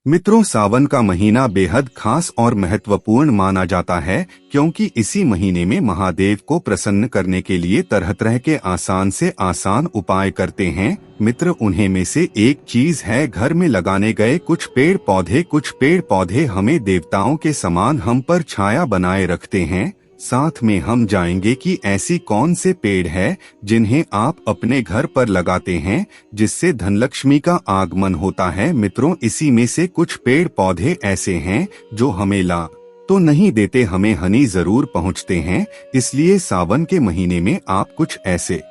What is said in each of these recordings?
मित्रों, सावन का महीना बेहद खास और महत्वपूर्ण माना जाता है क्योंकि इसी महीने में महादेव को प्रसन्न करने के लिए तरह तरह के आसान से आसान उपाय करते हैं। मित्र, उन्हें में से एक चीज है घर में लगाने गए कुछ पेड़ पौधे। कुछ पेड़ पौधे हमें देवताओं के समान हम पर छाया बनाए रखते हैं। साथ में हम जानेंगे कि ऐसी कौन से पेड़ है जिन्हें आप अपने घर पर लगाते हैं जिससे धनलक्ष्मी का आगमन होता है। मित्रों, इसी में से कुछ पेड़ पौधे ऐसे हैं जो हमें लाभ तो नहीं देते, हमें हानि जरूर पहुंचते हैं। इसलिए सावन के महीने में आप कुछ ऐसे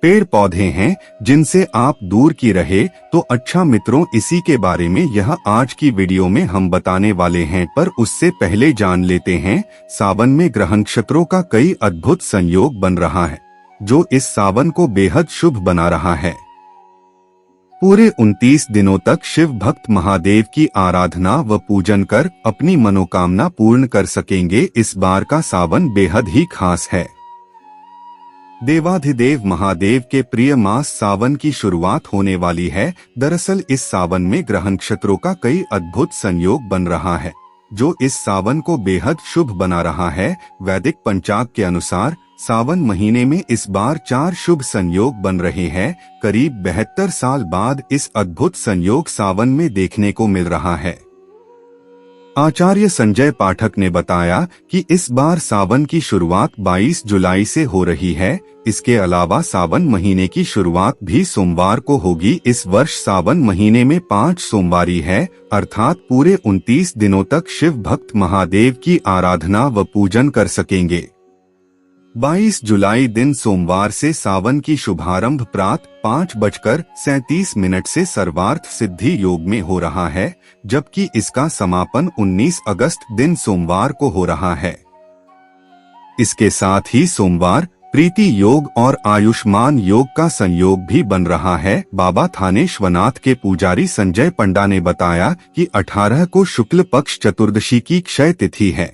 पेड़ पौधे हैं जिनसे आप दूर की रहे तो अच्छा। मित्रों, इसी के बारे में यह आज की वीडियो में हम बताने वाले हैं, पर उससे पहले जान लेते हैं सावन में ग्रह नक्षत्रों का कई अद्भुत संयोग बन रहा है जो इस सावन को बेहद शुभ बना रहा है। पूरे 29 दिनों तक शिव भक्त महादेव की आराधना व पूजन कर अपनी मनोकामना पूर्ण कर सकेंगे। इस बार का सावन बेहद ही खास है। देवाधिदेव महादेव के प्रिय मास सावन की शुरुआत होने वाली है। दरअसल इस सावन में ग्रह नक्षत्रों का कई अद्भुत संयोग बन रहा है जो इस सावन को बेहद शुभ बना रहा है। वैदिक पंचांग के अनुसार सावन महीने में इस बार 4 शुभ संयोग बन रहे हैं। करीब 72 साल बाद इस अद्भुत संयोग सावन में देखने को मिल रहा है। आचार्य संजय पाठक ने बताया कि इस बार सावन की शुरुआत 22 जुलाई से हो रही है। इसके अलावा सावन महीने की शुरुआत भी सोमवार को होगी। इस वर्ष सावन महीने में 5 सोमवारी है, अर्थात पूरे 29 दिनों तक शिव भक्त महादेव की आराधना व पूजन कर सकेंगे। 22 जुलाई दिन सोमवार से सावन की शुभारंभ प्रातः 5:37 से सर्वार्थ सिद्धि योग में हो रहा है, जबकि इसका समापन 19 अगस्त दिन सोमवार को हो रहा है। इसके साथ ही सोमवार प्रीति योग और आयुष्मान योग का संयोग भी बन रहा है। बाबा थानेश्वरनाथ के पुजारी संजय पंडा ने बताया कि 18 को शुक्ल पक्ष चतुर्दशी की क्षय तिथि है,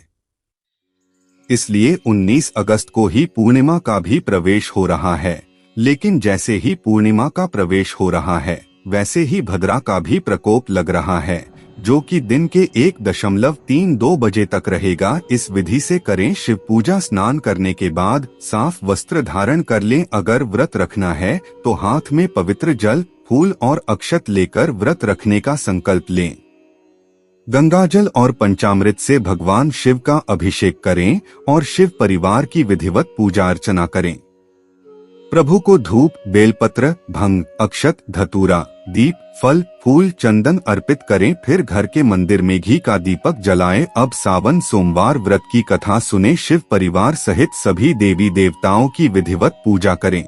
इसलिए 19 अगस्त को ही पूर्णिमा का भी प्रवेश हो रहा है। लेकिन जैसे ही पूर्णिमा का प्रवेश हो रहा है वैसे ही भद्रा का भी प्रकोप लग रहा है, जो कि दिन के 1:32 बजे तक रहेगा। इस विधि से करें। शिव पूजा स्नान करने के बाद साफ वस्त्र धारण कर लें। अगर व्रत रखना है तो हाथ में पवित्र जल, फूल और अक्षत लेकर व्रत रखने का संकल्प लें। गंगाजल और पंचामृत से भगवान शिव का अभिषेक करें और शिव परिवार की विधिवत पूजा अर्चना करें। प्रभु को धूप, बेलपत्र, भंग, अक्षत, धतूरा, दीप, फल, फूल, चंदन अर्पित करें। फिर घर के मंदिर में घी का दीपक जलाएं। अब सावन सोमवार व्रत की कथा सुने। शिव परिवार सहित सभी देवी देवताओं की विधिवत पूजा करें।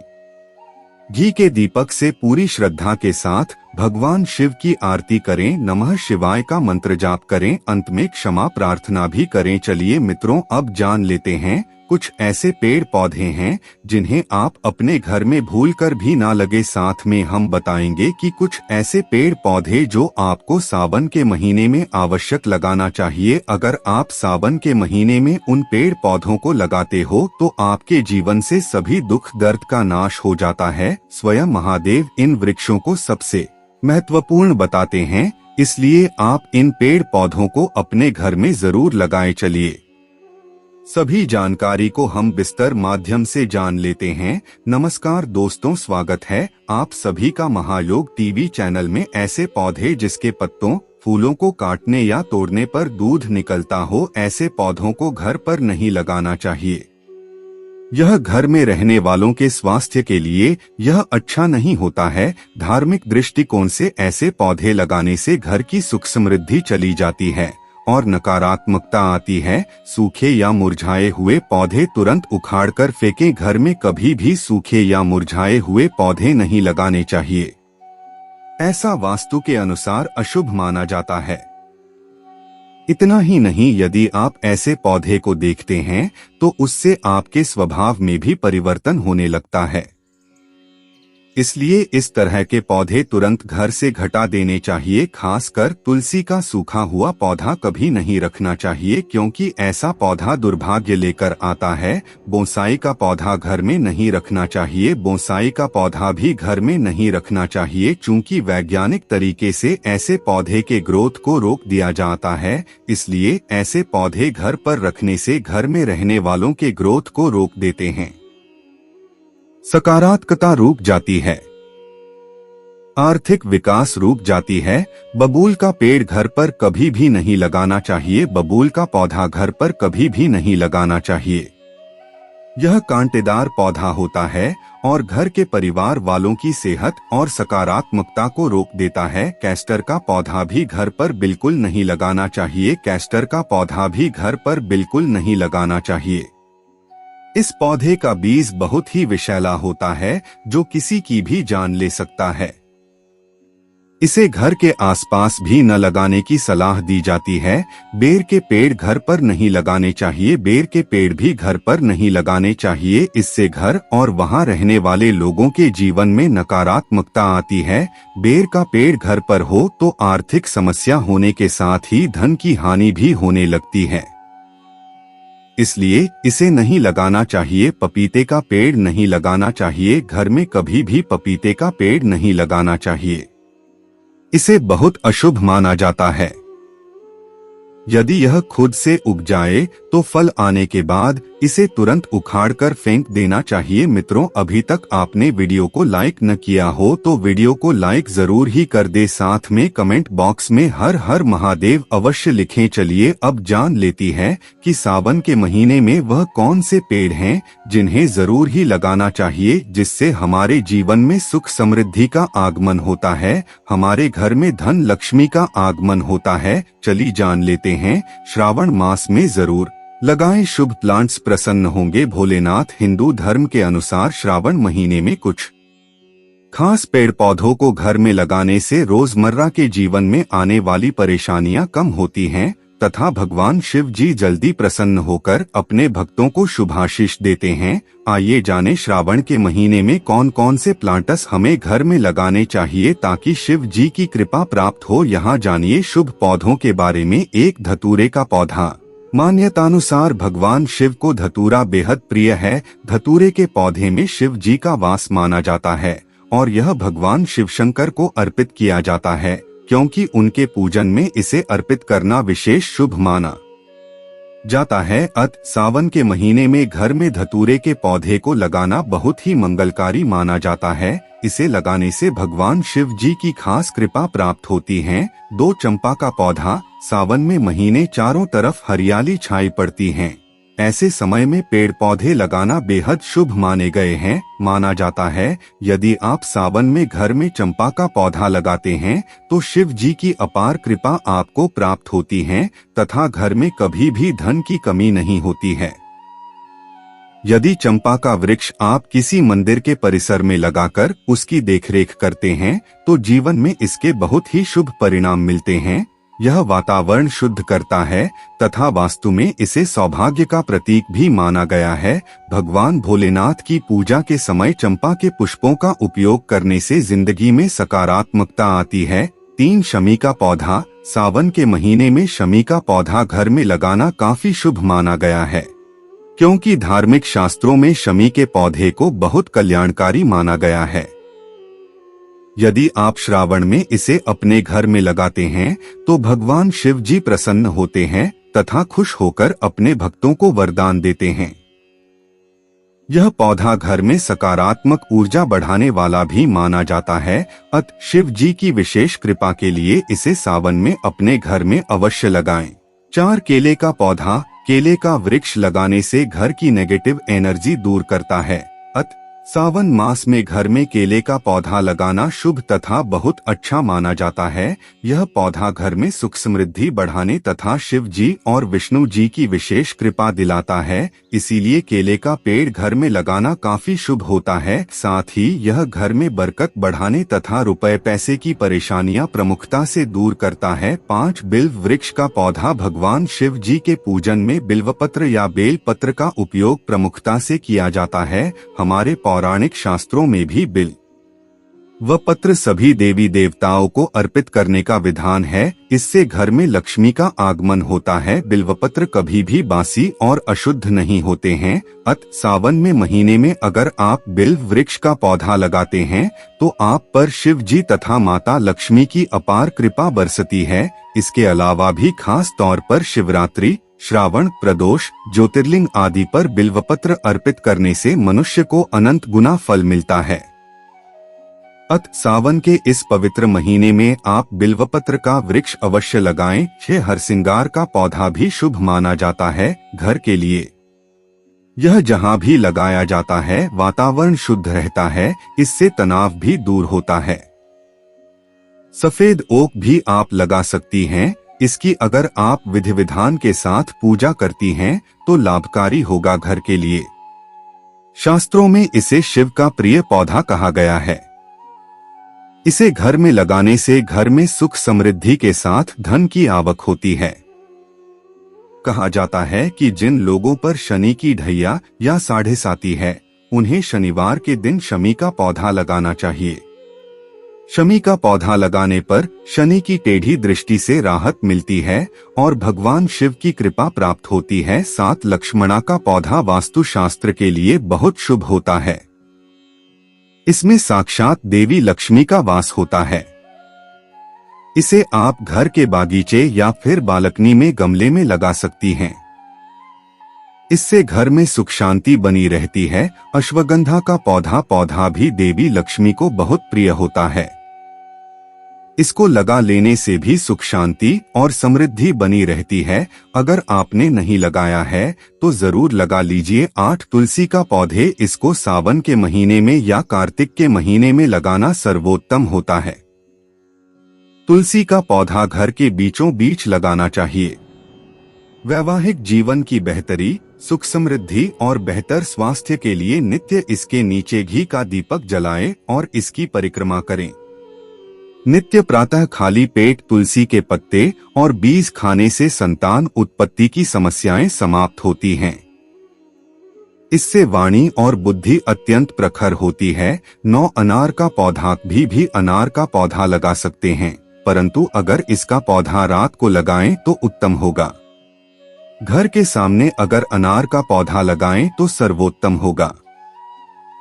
घी के दीपक से पूरी श्रद्धा के साथ भगवान शिव की आरती करें। नमः शिवाय का मंत्र जाप करें। अंत में क्षमा प्रार्थना भी करें। चलिए मित्रों, अब जान लेते हैं कुछ ऐसे पेड़ पौधे हैं जिन्हें आप अपने घर में भूलकर भी ना लगे। साथ में हम बताएंगे कि कुछ ऐसे पेड़ पौधे जो आपको सावन के महीने में आवश्यक लगाना चाहिए। अगर आप सावन के महीने में उन पेड़ पौधों को लगाते हो तो आपके जीवन से सभी दुख दर्द का नाश हो जाता है। स्वयं महादेव इन वृक्षों को सबसे महत्वपूर्ण बताते हैं, इसलिए आप इन पेड़ पौधों को अपने घर में जरूर लगाएं। चलिए सभी जानकारी को हम विस्तार माध्यम से जान लेते हैं। नमस्कार दोस्तों, स्वागत है आप सभी का महायोग टीवी चैनल में। ऐसे पौधे जिसके पत्तों, फूलों को काटने या तोड़ने पर दूध निकलता हो, ऐसे पौधों को घर पर नहीं लगाना चाहिए। यह घर में रहने वालों के स्वास्थ्य के लिए यह अच्छा नहीं होता है। धार्मिक दृष्टिकोण से ऐसे पौधे लगाने से घर की सुख समृद्धि चली जाती है और नकारात्मकता आती है। सूखे या मुरझाए हुए पौधे तुरंत उखाड़कर फेंकें। घर में कभी भी सूखे या मुरझाए हुए पौधे नहीं लगाने चाहिए, ऐसा वास्तु के अनुसार अशुभ माना जाता है। इतना ही नहीं, यदि आप ऐसे पौधे को देखते हैं तो उससे आपके स्वभाव में भी परिवर्तन होने लगता है। इसलिए इस तरह के पौधे तुरंत घर से घटा देने चाहिए। खासकर तुलसी का सूखा हुआ पौधा कभी नहीं रखना चाहिए, क्योंकि ऐसा पौधा दुर्भाग्य लेकर आता है। बोनसाई का पौधा घर में नहीं रखना चाहिए। बोनसाई का पौधा भी घर में नहीं रखना चाहिए, चूंकि वैज्ञानिक तरीके से ऐसे पौधे के ग्रोथ को रोक दिया जाता है। इसलिए ऐसे पौधे घर पर रखने से घर में रहने वालों के ग्रोथ को रोक देते हैं। सकारात्मकता रुक जाती है, आर्थिक विकास रुक जाती है। बबूल का पेड़ घर पर कभी भी नहीं लगाना चाहिए। बबूल का पौधा घर पर कभी भी नहीं लगाना चाहिए। यह कांटेदार पौधा होता है और घर के परिवार वालों की सेहत और सकारात्मकता को रोक देता है। कैस्टर का पौधा भी घर पर बिल्कुल नहीं लगाना चाहिए। कैस्टर का पौधा भी घर पर बिल्कुल नहीं लगाना चाहिए। इस पौधे का बीज बहुत ही विषैला होता है, जो किसी की भी जान ले सकता है। इसे घर के आसपास भी न लगाने की सलाह दी जाती है। बेर के पेड़ घर पर नहीं लगाने चाहिए। बेर के पेड़ भी घर पर नहीं लगाने चाहिए। इससे घर और वहां रहने वाले लोगों के जीवन में नकारात्मकता आती है। बेर का पेड़ घर पर हो तो आर्थिक समस्या होने के साथ ही धन की हानि भी होने लगती है, इसलिए इसे नहीं लगाना चाहिए। पपीते का पेड़ नहीं लगाना चाहिए। घर में कभी भी पपीते का पेड़ नहीं लगाना चाहिए। इसे बहुत अशुभ माना जाता है। यदि यह खुद से उग जाए तो फल आने के बाद इसे तुरंत उखाड़कर फेंक देना चाहिए। मित्रों, अभी तक आपने वीडियो को लाइक न किया हो तो वीडियो को लाइक जरूर ही कर दे। साथ में कमेंट बॉक्स में हर हर महादेव अवश्य लिखें। चलिए अब जान लेती है कि सावन के महीने में वह कौन से पेड़ हैं जिन्हें जरूर ही लगाना चाहिए, जिससे हमारे जीवन में सुख समृद्धि का आगमन होता है, हमारे घर में धन लक्ष्मी का आगमन होता है। चलिए जान लेते हैं। श्रावण मास में जरूर लगाएं शुभ प्लांट्स, प्रसन्न होंगे भोलेनाथ। हिंदू धर्म के अनुसार श्रावण महीने में कुछ खास पेड़ पौधों को घर में लगाने से रोजमर्रा के जीवन में आने वाली परेशानियां कम होती हैं तथा भगवान शिव जी जल्दी प्रसन्न होकर अपने भक्तों को शुभाशीष देते हैं। आइए जानें श्रावण के महीने में कौन कौन से प्लांट्स हमें घर में लगाने चाहिए ताकि शिव जी की कृपा प्राप्त हो। यहाँ जानिए शुभ पौधों के बारे में। एक, धतूरे का पौधा। मान्यतानुसार भगवान शिव को धतूरा बेहद प्रिय है। धतूरे के पौधे में शिव जी का वास माना जाता है और यह भगवान शिव शंकर को अर्पित किया जाता है, क्योंकि उनके पूजन में इसे अर्पित करना विशेष शुभ माना जाता है। सावन के महीने में घर में धतूरे के पौधे को लगाना बहुत ही मंगलकारी माना जाता है। इसे लगाने से भगवान शिव जी की खास कृपा प्राप्त होती है। 2, चंपा का पौधा। सावन में महीने चारों तरफ हरियाली छाई पड़ती है। ऐसे समय में पेड़ पौधे लगाना बेहद शुभ माने गए हैं। माना जाता है यदि आप सावन में घर में चंपा का पौधा लगाते हैं तो शिव जी की अपार कृपा आपको प्राप्त होती है तथा घर में कभी भी धन की कमी नहीं होती है। यदि चंपा का वृक्ष आप किसी मंदिर के परिसर में लगाकर उसकी देखरेख करते हैं तो जीवन में इसके बहुत ही शुभ परिणाम मिलते हैं। यह वातावरण शुद्ध करता है तथा वास्तु में इसे सौभाग्य का प्रतीक भी माना गया है। भगवान भोलेनाथ की पूजा के समय चंपा के पुष्पों का उपयोग करने से जिंदगी में सकारात्मकता आती है। 3, शमी का पौधा। सावन के महीने में शमी का पौधा घर में लगाना काफी शुभ माना गया है, क्योंकि धार्मिक शास्त्रों में शमी के पौधे को बहुत कल्याणकारी माना गया है। यदि आप श्रावण में इसे अपने घर में लगाते हैं तो भगवान शिव जी प्रसन्न होते हैं तथा खुश होकर अपने भक्तों को वरदान देते हैं। यह पौधा घर में सकारात्मक ऊर्जा बढ़ाने वाला भी माना जाता है। शिव जी की विशेष कृपा के लिए इसे सावन में अपने घर में अवश्य लगाएं। 4, केले का पौधा। केले का वृक्ष लगाने से घर की नेगेटिव एनर्जी दूर करता है। सावन मास में घर में केले का पौधा लगाना शुभ तथा बहुत अच्छा माना जाता है। यह पौधा घर में सुख समृद्धि बढ़ाने तथा शिव जी और विष्णु जी की विशेष कृपा दिलाता है, इसीलिए केले का पेड़ घर में लगाना काफी शुभ होता है। साथ ही यह घर में बरकत बढ़ाने तथा रुपए पैसे की परेशानियां प्रमुखता से दूर करता है। 5, बिल्व वृक्ष का पौधा। भगवान शिव जी के पूजन में बिल्वपत्र या बेल पत्र का उपयोग प्रमुखता से किया जाता है। हमारे पौराणिक शास्त्रों में भी बिल्व वह पत्र सभी देवी देवताओं को अर्पित करने का विधान है। इससे घर में लक्ष्मी का आगमन होता है। बिल्वपत्र कभी भी बासी और अशुद्ध नहीं होते हैं। सावन में महीने में अगर आप बिल्व वृक्ष का पौधा लगाते हैं तो आप पर शिव जी तथा माता लक्ष्मी की अपार कृपा बरसती है। इसके अलावा भी खास तौर पर शिवरात्रि, श्रावण, प्रदोष, ज्योतिर्लिंग आदि पर बिल्वपत्र अर्पित करने से मनुष्य को अनंत गुना फल मिलता है। सावन के इस पवित्र महीने में आप बिल्वपत्र का वृक्ष अवश्य लगाएं। हरसिंगार का पौधा भी शुभ माना जाता है घर के लिए। यह जहां भी लगाया जाता है वातावरण शुद्ध रहता है, इससे तनाव भी दूर होता है। सफेद ओक भी आप लगा सकती हैं। इसकी अगर आप विधि विधान के साथ पूजा करती हैं तो लाभकारी होगा घर के लिए। शास्त्रों में इसे शिव का प्रिय पौधा कहा गया है। इसे घर में लगाने से घर में सुख समृद्धि के साथ धन की आवक होती है। कहा जाता है कि जिन लोगों पर शनि की ढैया या साढ़े साती है, उन्हें शनिवार के दिन शमी का पौधा लगाना चाहिए। शमी का पौधा लगाने पर शनि की टेढ़ी दृष्टि से राहत मिलती है और भगवान शिव की कृपा प्राप्त होती है। साथ लक्ष्मणा का पौधा वास्तु शास्त्र के लिए बहुत शुभ होता है। इसमें साक्षात देवी लक्ष्मी का वास होता है। इसे आप घर के बागीचे या फिर बालकनी में गमले में लगा सकती हैं। इससे घर में सुख शांति बनी रहती है। अश्वगंधा का पौधा भी देवी लक्ष्मी को बहुत प्रिय होता है। इसको लगा लेने से भी सुख शांति और समृद्धि बनी रहती है। अगर आपने नहीं लगाया है तो जरूर लगा लीजिए। 8 तुलसी का पौधे, इसको सावन के महीने में या कार्तिक के महीने में लगाना सर्वोत्तम होता है। तुलसी का पौधा घर के बीचों बीच लगाना चाहिए। वैवाहिक जीवन की बेहतरी, सुख समृद्धि और बेहतर स्वास्थ्य के लिए नित्य इसके नीचे घी का दीपक जलाएं और इसकी परिक्रमा करें। नित्य प्रातः खाली पेट तुलसी के पत्ते और बीज खाने से संतान उत्पत्ति की समस्याएं समाप्त होती हैं। इससे वाणी और बुद्धि अत्यंत प्रखर होती है। 9 अनार का पौधा भी अनार का पौधा लगा सकते हैं, परंतु अगर इसका पौधा रात को लगाएं तो उत्तम होगा। घर के सामने अगर अनार का पौधा लगाएं तो सर्वोत्तम होगा।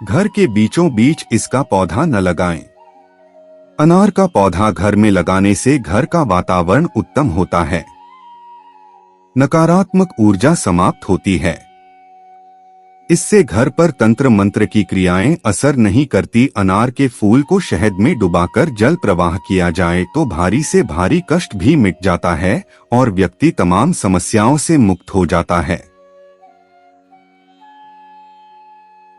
घर के बीचों बीच इसका पौधा न लगाएं। अनार का पौधा घर में लगाने से घर का वातावरण उत्तम होता है। नकारात्मक ऊर्जा समाप्त होती है। इससे घर पर तंत्र मंत्र की क्रियाएं असर नहीं करती। अनार के फूल को शहद में डुबाकर जल प्रवाह किया जाए तो भारी से भारी कष्ट भी मिट जाता है और व्यक्ति तमाम समस्याओं से मुक्त हो जाता है।